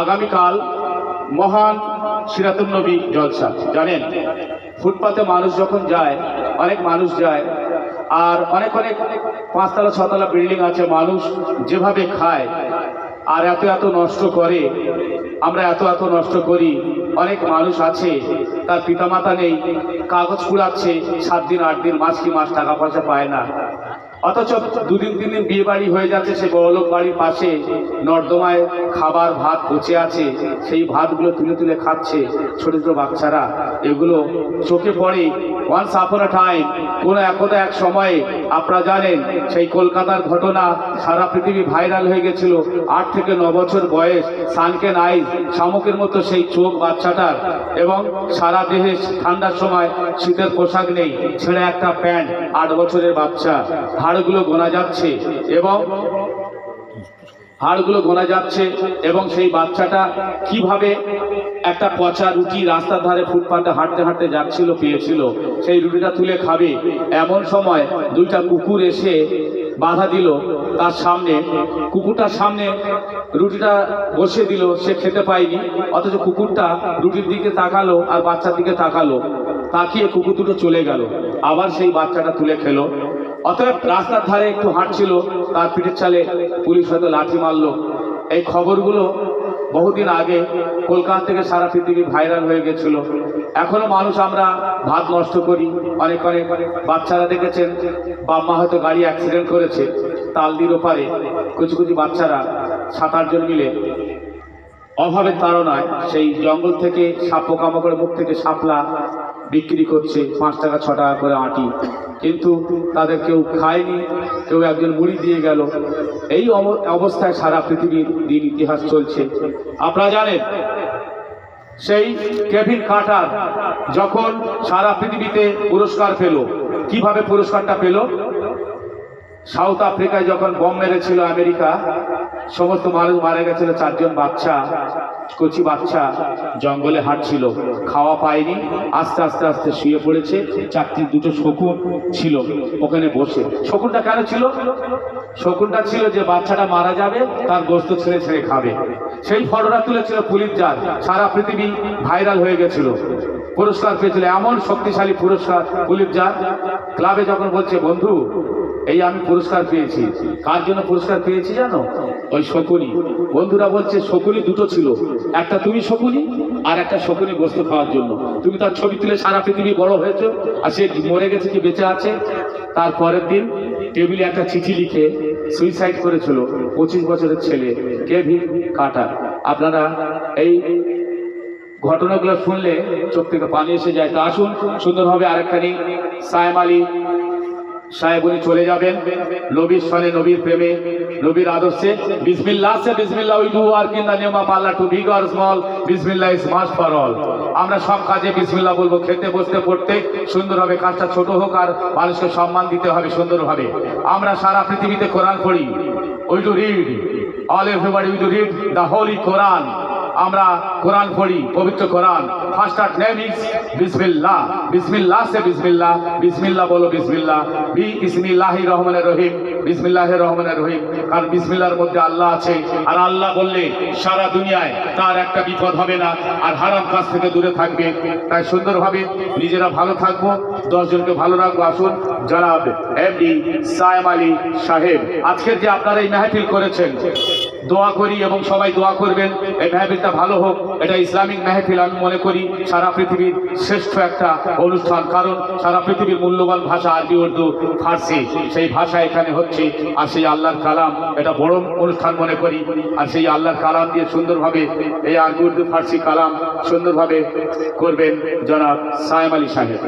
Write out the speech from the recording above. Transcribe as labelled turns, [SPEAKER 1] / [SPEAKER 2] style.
[SPEAKER 1] আগামীকাল মহান সিরাতুন নবী জলসা। জানেন, ফুটপাতে মানুষ যখন যায়, অনেক মানুষ যায়, আর অনেক অনেক 5তলা 6তলা বিল্ডিং আছে, মানুষ যেভাবে খায় আর এত এত নষ্ট করে, আমরা এত এত নষ্ট করি। অনেক মানুষ আছে তার পিতামাতা নেই, কাগজ কুড়াচ্ছে 7 দিন 8 দিন, মাস কি মাস টাকা পয়সা পায় না, অথচ 2 দিন 3 দিন বিয়ে বাড়ি হয়ে যাচ্ছে, সে বড়লোক বাড়ির পাশে নর্দমায় খাবার ভাত পচে আছে, সেই ভাতগুলো তুলে তুলে খাচ্ছে ছোট ছোট বাচ্চারা। এগুলো চোখে পড়ে। ওয়ান্স আপন আ টাইম, কোনো এক সময়ে আপনারা জানেন সেই কলকাতার ঘটনা সারা পৃথিবী ভাইরাল হয়ে গেছিল। 8 থেকে 9 বছর বয়স, সানকেন আইজ, শামুকের মতো সেই চোখ বাচ্চাটার, এবং সারা দেহে ঠান্ডার সময় শীতের পোশাক নেই, ছেড়ে একটা প্যান্ট, 8 বছরের বাচ্চা। হাড়গুলো গোনা যাচ্ছে এবং সেই বাচ্চাটা কিভাবে একটা পচা রুটি রাস্তার ধারে ফুটপাতে হাঁটতে হাঁটতে যাচ্ছিল, পেয়েছিল, সেই রুটিটা তুলে খাবে। এমন সময় 2টা কুকুর এসে বাধা দিল তার সামনে। কুকুরটার সামনে রুটিটা বসে দিল, সে খেতে পায়নি, অথচ কুকুরটা রুটির দিকে তাকালো আর বাচ্চার দিকে তাকালো, তাকিয়ে কুকুর দুটো চলে গেল। আবার সেই বাচ্চাটা তুলে খেলো। অতএব রাস্তার ধারে একটু হাঁটছিল, তার পিঠের চালে পুলিশ হয়তো লাঠি মারলো। এই খবরগুলো বহুদিন আগে কলকাতা থেকে সারা পৃথিবী ভাইরাল হয়ে গেছিল। এখনো মানুষ আমরা ভাত নষ্ট করি। অনেক অনেক বাচ্চারা দেখেছেন, বাপ মা হয়তো গাড়ি অ্যাক্সিডেন্ট করেছে, তালদির ওপারে কিছু কিছু বাচ্চারা 7-8 জন মিলে অভাবের তাড়নায় সেই জঙ্গল থেকে সাপ পোকামাকড়ের মুখ থেকে শাপলা বিক্রি করছে, 5 টাকা 6 টাকা করে আঁটি, কিন্তু তাদের কেউ খায়নি, কেউ একজন মুড়ি দিয়ে গেল। এই অবস্থায় সারা পৃথিবীর দিন ইতিহাস চলছে। আপনারা জানেন, সেই কেভিন কার্টার যখন সারা পৃথিবীতে পুরস্কার পেল, কিভাবে পুরস্কারটা পেল? সাউথ আফ্রিকায় যখন বম মেরেছিল আমেরিকা, সমস্ত মানুষ মারা গেছিল, 4 জন বাচ্চা, কচি বাচ্চা জঙ্গলে হাঁটছিল, খাওয়া পায়নি, আস্তে আস্তে আস্তে শুয়ে পড়েছে। 2টো শকুন ছিল ওখানে বসে। শকুনটা কেন ছিল? শকুনটা ছিল যে বাচ্চাটা মারা যাবে, তার গোস্ত ছেড়ে ছেড়ে খাবে। সেই ফটোটা তুলেছিল পুলিৎজার, সারা পৃথিবী ভাইরাল হয়ে গেছিল, পুরস্কার পেয়েছিল। এমন শক্তিশালী পুরস্কার পুলিৎজার। ক্লাবে যখন বলছে, বন্ধু এই আমি পুরস্কার পেয়েছি, কার জন্য পুরস্কার পেয়েছি জানো? ওই শকুনি। বন্ধুরা বলছে, শকুনি 2টো ছিল, একটা তুমি শকুনি আর একটা শকুনি গোস্ত খাওয়ার জন্য। তুমি তার ছবি তুলে সারা পৃথিবী বড় হয়েছে, আর সে মরে গেছে কি বেঁচে আছে? তার পরের দিন টেবিলে একটা চিঠি লিখে সুইসাইড করেছিল 25 বছরের ছেলে কেভিন কার্টার। আপনারা এই ঘটনাগুলো শুনলে চোখ থেকে পানি এসে যায়। তা আসুন সুন্দরভাবে আরেকখানি সায়েম আলী সাহেব উনি চলে যাবেন নবীর সনে, নবীর প্রেমে, নবীর আদর্শে। বিসমিল্লাহ সে বিসমিল্লাহ we do work in the name of Allah, to big or small, বিসমিল্লাহ ইজ মাস্ট ফর অল। আমরা সব কাজে বিসমিল্লাহ বলবো, খেতে বসতে পড়তে সুন্দর হবে, কাজটা ছোট হোক আর মানুষকে সম্মান দিতে হবে সুন্দরভাবে। আমরা সারা পৃথিবীতে কোরআন পড়ি, we do read, all everybody we do read the holy Quran. আমরা কোরআন পড়ি, পবিত্র কোরআন। ফার্স্ট নেম ইজ বিসমিল্লাহ। বিসমিল্লাহ সে বিসমিল্লাহ, বিসমিল্লাহ বলো, বিসমিল্লাহ, বিসমিল্লাহির রহমানির রহিম, বিসমিল্লাহির রহমানির রহিম। কারণ বিসমিল্লাহর মধ্যে আল্লাহ আছে, আর আল্লাহ বললে সারা দুনিয়ায় তার একটা বিপদ হবে না, আর হারাম কাজ থেকে দূরে থাকবে। তাই সুন্দরভাবে নিজেরা ভালো থাকবো, 10 জনকে ভালো রাখবো। আসুন জনাব এমডি সায়েম আলী সাহেব, আজকের যে আপনারা এই মেহফিল করেছেন, দোয়া করি এবং সবাই দোয়া করবেন এই মেহফিলটা ভালো হোক। এটা ইসলামিক মেহফিল আমি মনে করি সারা পৃথিবীর শ্রেষ্ঠ একটা অনুষ্ঠান, কারণ সারা পৃথিবীর মূল্যবান ভাষা আরবি, উর্দু, ফার্সি, সেই ভাষা এখানে হচ্ছে। আর সেই আল্লাহর কালাম, এটা বড় অনুষ্ঠান মনে করি। আর সেই আল্লাহর কালাম দিয়ে সুন্দরভাবে এই আরবি, উর্দু, ফার্সি কালাম সুন্দরভাবে করবেন জনাব সায়েম আলী সাহেব।